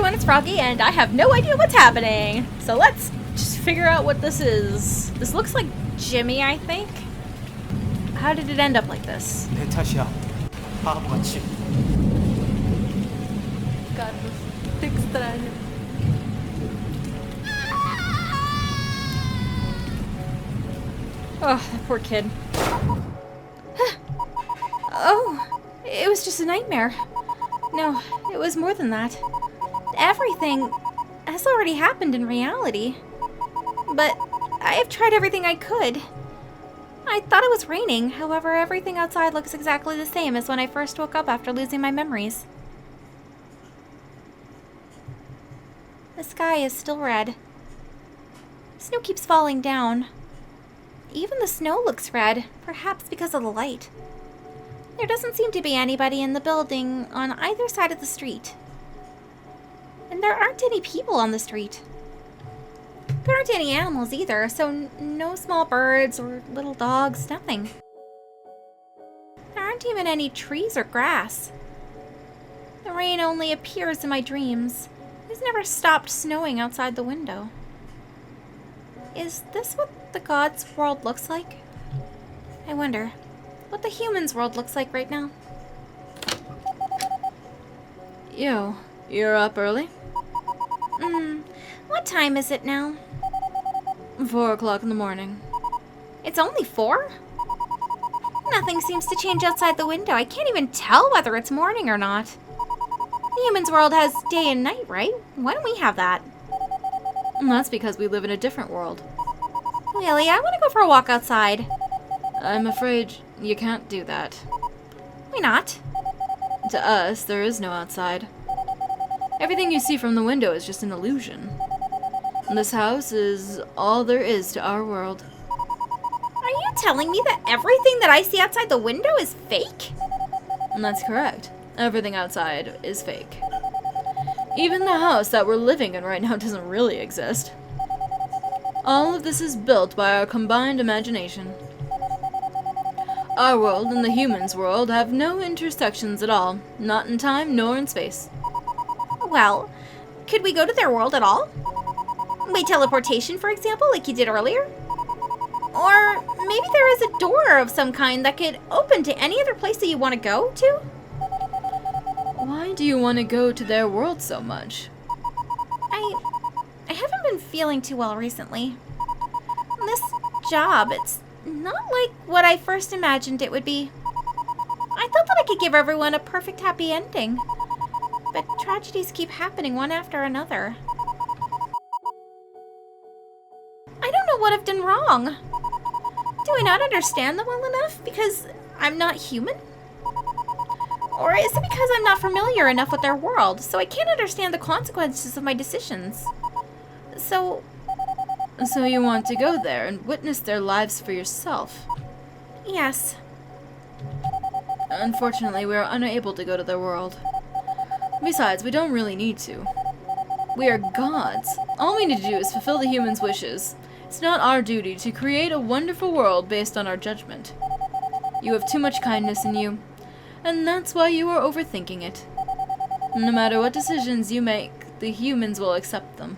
everyone, it's Froggy, and I have no idea what's happening. So let's just figure out what this is. This looks like Jimmy, I think. How did it end up like this? 내 탓이야. 바보같이. Carlos, te extraño. Oh, that poor kid. Oh, it was just a nightmare. No, it was more than that. Everything has already happened in reality. But I have tried everything I could. I thought it was raining, however, everything outside looks exactly the same as when I first woke up after losing my memories. The sky is still red. Snow keeps falling down. Even the snow looks red, perhaps because of the light. There doesn't seem to be anybody in the building on either side of the street. And there aren't any people on the street. There aren't any animals either, so no small birds or little dogs, nothing. There aren't even any trees or grass. The rain only appears in my dreams. It's never stopped snowing outside the window. Is this what the gods' world looks like? I wonder what the humans' world looks like right now. Yo, you're up early? What time is it now? 4 o'clock in the morning. It's only 4? Nothing seems to change outside the window. I can't even tell whether it's morning or not. The humans' world has day and night, right? Why don't we have that? And that's because we live in a different world. Really, I want to go for a walk outside. I'm afraid you can't do that. Why not? To us, there is no outside. Everything you see from the window is just an illusion. This house is all there is to our world. Are you telling me that everything that I see outside the window is fake? And that's correct. Everything outside is fake. Even the house that we're living in right now doesn't really exist. All of this is built by our combined imagination. Our world and the humans' world have no intersections at all, not in time nor in space. Well, could we go to their world at all? By teleportation, for example, like you did earlier? Or maybe there is a door of some kind that could open to any other place that you want to go to? Why do you want to go to their world so much? I haven't been feeling too well recently. This job, it's not like what I first imagined it would be. I thought that I could give everyone a perfect happy ending. But tragedies keep happening one after another. I don't know what I've done wrong. Do I not understand them well enough because I'm not human? Or is it because I'm not familiar enough with their world, so I can't understand the consequences of my decisions? So you want to go there and witness their lives for yourself? Yes. Unfortunately, we are unable to go to their world. Besides, we don't really need to. We are gods. All we need to do is fulfill the humans' wishes. It's not our duty to create a wonderful world based on our judgment. You have too much kindness in you, and that's why you are overthinking it. No matter what decisions you make, the humans will accept them.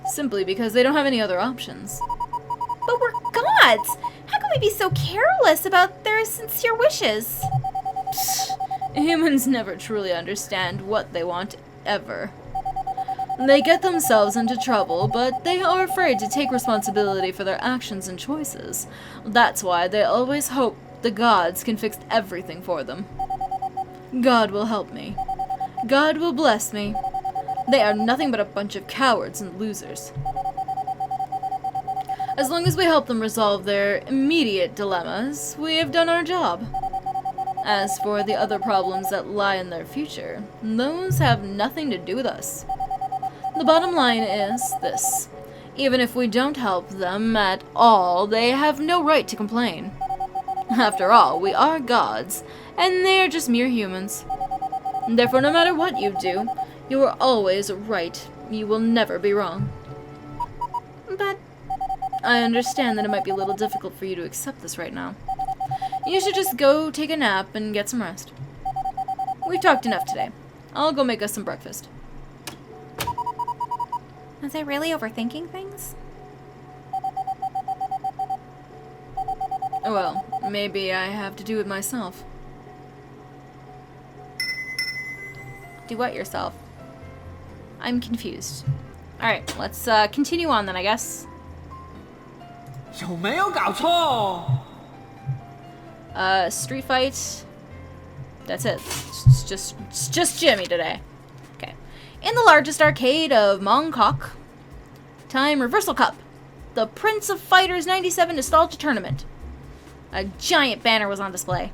Simply because they don't have any other options. But we're gods! How can we be so careless about their sincere wishes? Humans never truly understand what they want, ever. They get themselves into trouble, but they are afraid to take responsibility for their actions and choices. That's why they always hope the gods can fix everything for them. God will help me. God will bless me. They are nothing but a bunch of cowards and losers. As long as we help them resolve their immediate dilemmas, we have done our job. As for the other problems that lie in their future, those have nothing to do with us. The bottom line is this. Even if we don't help them at all, they have no right to complain. After all, we are gods, and they are just mere humans. Therefore, no matter what you do, you are always right. You will never be wrong. But I understand that it might be a little difficult for you to accept this right now. You should just go take a nap and get some rest. We've talked enough today. I'll go make us some breakfast. Was I really overthinking things? Well, maybe I have to do it myself. Do what yourself? I'm confused. Alright, let's continue on then, I guess. 有没有搞错？ Street fight. That's it. It's just Jimmy today. Okay. In the largest arcade of Mongkok, Time Reversal Cup, the Prince of Fighters 97 Nostalgia Tournament. A giant banner was on display.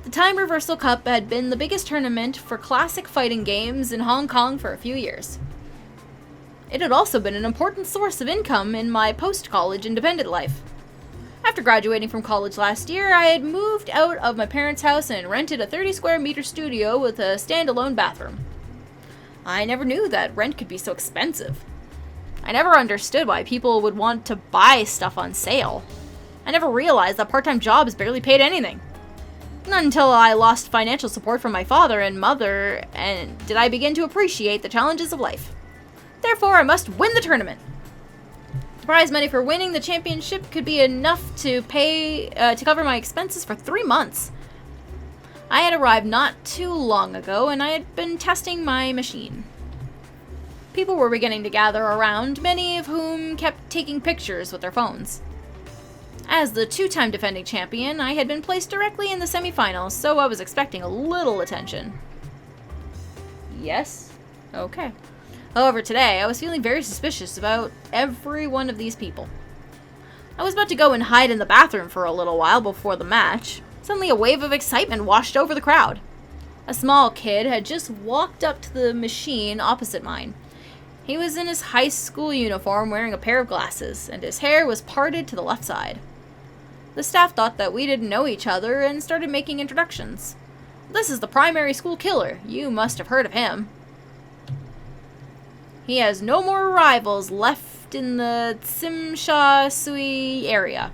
The Time Reversal Cup had been the biggest tournament for classic fighting games in Hong Kong for a few years. It had also been an important source of income in my post-college independent life. After graduating from college last year, I had moved out of my parents' house and rented a 30 square meter studio with a standalone bathroom. I never knew that rent could be so expensive. I never understood why people would want to buy stuff on sale. I never realized that part-time jobs barely paid anything. Not until I lost financial support from my father and mother and did I begin to appreciate the challenges of life. Therefore, I must win the tournament. The prize money for winning the championship could be enough to pay to cover my expenses for 3 months. I had arrived not too long ago, and I had been testing my machine. People were beginning to gather around, many of whom kept taking pictures with their phones. As the 2-time defending champion, I had been placed directly in the semifinals, so I was expecting a little attention. Yes? Okay. However, today, I was feeling very suspicious about every one of these people. I was about to go and hide in the bathroom for a little while before the match. Suddenly, a wave of excitement washed over the crowd. A small kid had just walked up to the machine opposite mine. He was in his high school uniform wearing a pair of glasses, and his hair was parted to the left side. The staff thought that we didn't know each other and started making introductions. This is the primary school killer. You must have heard of him. He has no more rivals left in the Tsim Sha Tsui area.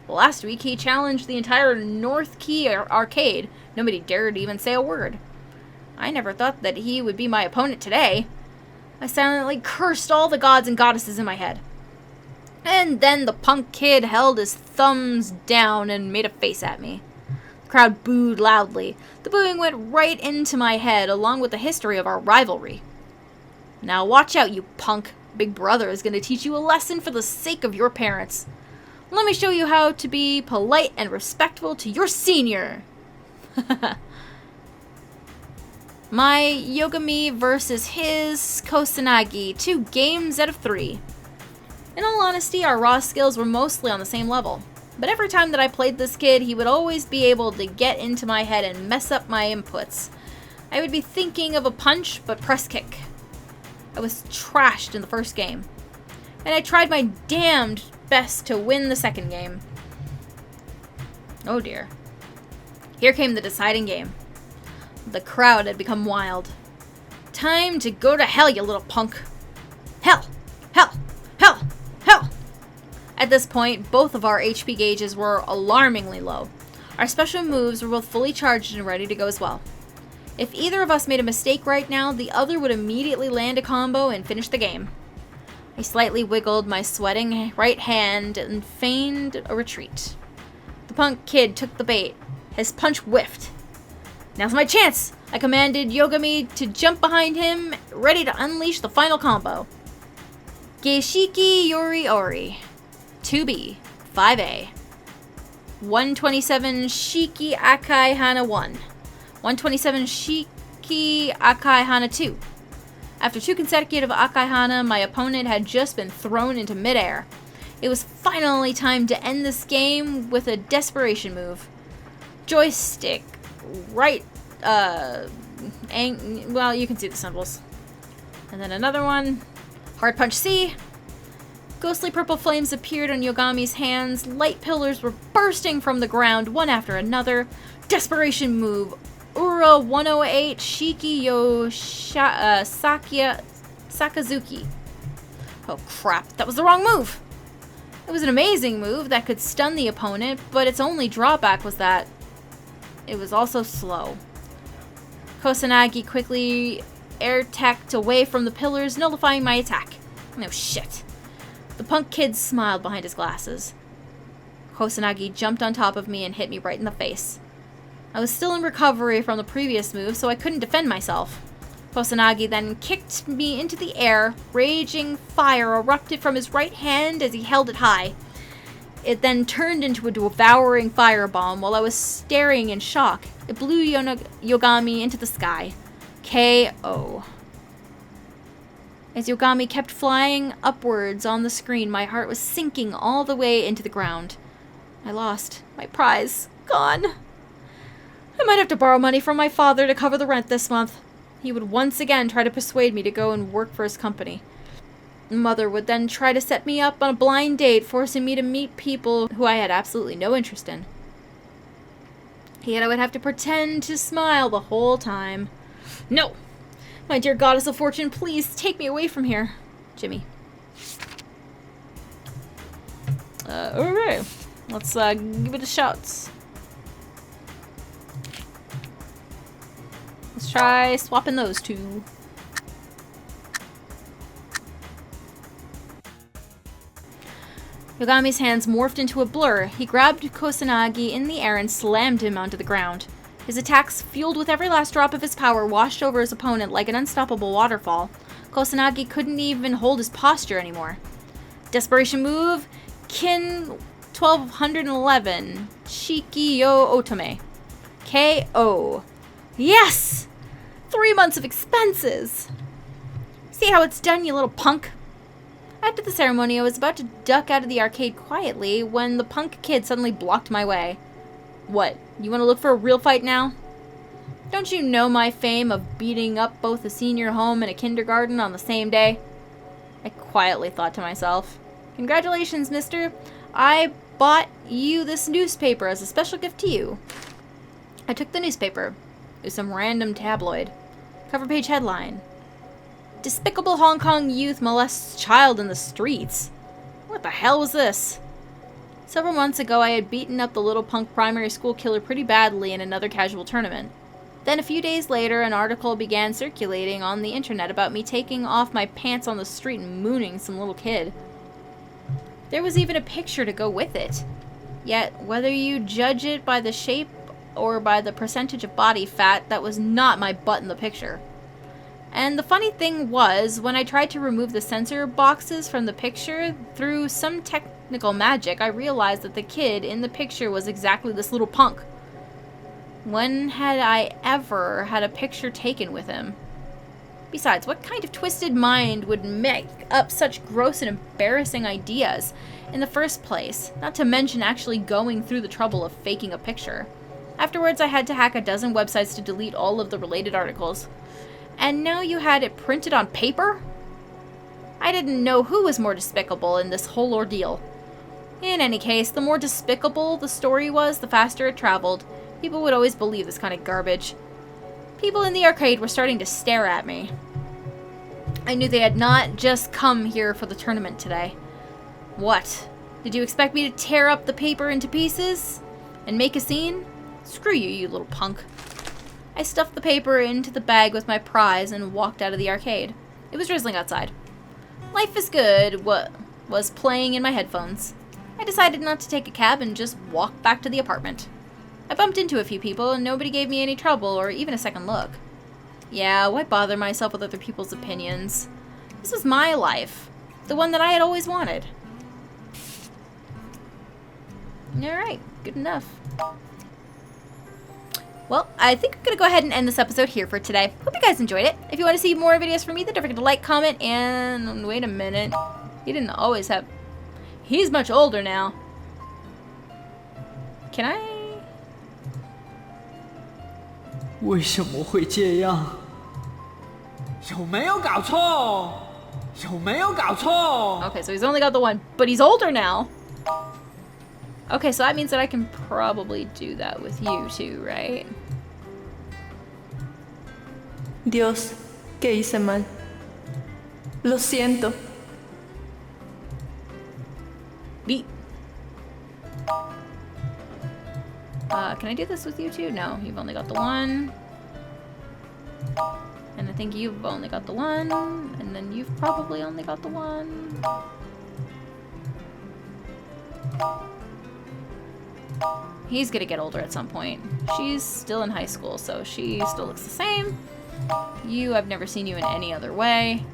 Last week, he challenged the entire North Key arcade. Nobody dared even say a word. I never thought that he would be my opponent today. I silently cursed all the gods and goddesses in my head. And then the punk kid held his thumbs down and made a face at me. The crowd booed loudly. The booing went right into my head, along with the history of our rivalry. Now watch out, you punk. Big Brother is going to teach you a lesson for the sake of your parents. Let me show you how to be polite and respectful to your senior. My Yogami versus his Kosanagi, 2 games out of 3. In all honesty, our raw skills were mostly on the same level. But every time that I played this kid, he would always be able to get into my head and mess up my inputs. I would be thinking of a punch, but press kick. I was trashed in the first game. And I tried my damned best to win the second game. Oh dear. Here came the deciding game. The crowd had become wild. Time to go to hell, you little punk. Hell! Hell! Hell! Hell! At this point, both of our HP gauges were alarmingly low. Our special moves were both fully charged and ready to go as well. If either of us made a mistake right now, the other would immediately land a combo and finish the game. I slightly wiggled my sweating right hand and feigned a retreat. The punk kid took the bait. His punch whiffed. Now's my chance! I commanded Yogami to jump behind him, ready to unleash the final combo. Geishiki Yori Ori. 2B. 5A. 127 Shiki Akai Hana 1. 127 Shiki Akai Hana 2. After 2 consecutive Akai Hana, my opponent had just been thrown into midair. It was finally time to end this game with a desperation move. Joystick, right, well, you can see the symbols. And then another one. Hard punch C. Ghostly purple flames appeared on Yogami's hands. Light pillars were bursting from the ground, one after another. Desperation move. Ura 108 Shiki Yo Sakazuki. Oh crap, that was the wrong move! It was an amazing move that could stun the opponent, but its only drawback was that it was also slow. Kosanagi quickly air-teched away from the pillars, nullifying my attack. No shit. The punk kid smiled behind his glasses. Kusanagi jumped on top of me and hit me right in the face. I was still in recovery from the previous move, so I couldn't defend myself. Kusanagi then kicked me into the air. Raging fire erupted from his right hand as he held it high. It then turned into a devouring firebomb while I was staring in shock. It blew Yogami into the sky. KO. As Yogami kept flying upwards on the screen, my heart was sinking all the way into the ground. I lost. My prize. Gone. I might have to borrow money from my father to cover the rent this month. He would once again try to persuade me to go and work for his company. Mother would then try to set me up on a blind date, forcing me to meet people who I had absolutely no interest in. Yet I would have to pretend to smile the whole time. No! My dear goddess of fortune, please take me away from here. Jimmy. Okay. Let's give it a shot. Let's try swapping those two. Yogami's hands morphed into a blur. He grabbed Kusanagi in the air and slammed him onto the ground. His attacks, fueled with every last drop of his power, washed over his opponent like an unstoppable waterfall. Kusanagi couldn't even hold his posture anymore. Desperation move, Kin 1211, Shiki-yo Otome. KO. Yes! 3 months of expenses! See how it's done, you little punk? After the ceremony, I was about to duck out of the arcade quietly when the punk kid suddenly blocked my way. What, you want to look for a real fight now? Don't you know my fame of beating up both a senior home and a kindergarten on the same day? I quietly thought to myself. Congratulations, mister. I bought you this newspaper as a special gift to you. I took the newspaper. It was some random tabloid. Cover page headline. Despicable Hong Kong youth molests child in the streets. What the hell was this? Several months ago, I had beaten up the little punk primary school killer pretty badly in another casual tournament. Then a few days later, an article began circulating on the internet about me taking off my pants on the street and mooning some little kid. There was even a picture to go with it. Yet, whether you judge it by the shape or by the percentage of body fat, that was not my butt in the picture. And the funny thing was, when I tried to remove the censor boxes from the picture, through some technical magic, I realized that the kid in the picture was exactly this little punk. When had I ever had a picture taken with him? Besides, what kind of twisted mind would make up such gross and embarrassing ideas in the first place, not to mention actually going through the trouble of faking a picture? Afterwards, I had to hack a dozen websites to delete all of the related articles. And now you had it printed on paper? I didn't know who was more despicable in this whole ordeal. In any case, the more despicable the story was, the faster it traveled. People would always believe this kind of garbage. People in the arcade were starting to stare at me. I knew they had not just come here for the tournament today. What? Did you expect me to tear up the paper into pieces? And make a scene? Screw you, you little punk. I stuffed the paper into the bag with my prize and walked out of the arcade. It was drizzling outside. Life is Good was playing in my headphones. I decided not to take a cab and just walk back to the apartment. I bumped into a few people and nobody gave me any trouble or even a second look. Yeah, why bother myself with other people's opinions? This was my life, the one that I had always wanted. Alright, good enough. Well, I think I'm going to go ahead and end this episode here for today. Hope you guys enjoyed it. If you want to see more videos from me, then don't forget to like, comment, and... Wait a minute. He didn't always have... He's much older now. Can I... 为什么会这样？有没有搞错？有没有搞错？ Okay, so he's only got the one, but he's older now. Okay, so that means that I can probably do that with you too, right? Dios, ¿qué hice mal? Lo siento. Beat. Can I do this with you too? No, you've only got the one. And I think you've only got the one, and then you've probably only got the one. He's gonna get older at some point. She's still in high school, so she still looks the same. You, I've never seen you in any other way.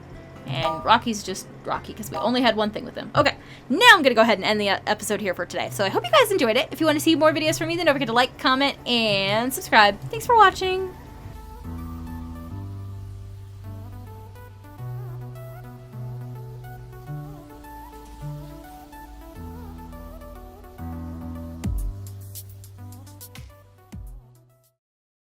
And Rocky's just Rocky, because we only had one thing with him. Okay, now I'm gonna go ahead and end the episode here for today. So I hope you guys enjoyed it. If you want to see more videos from me, then don't forget to like, comment, and subscribe. Thanks for watching.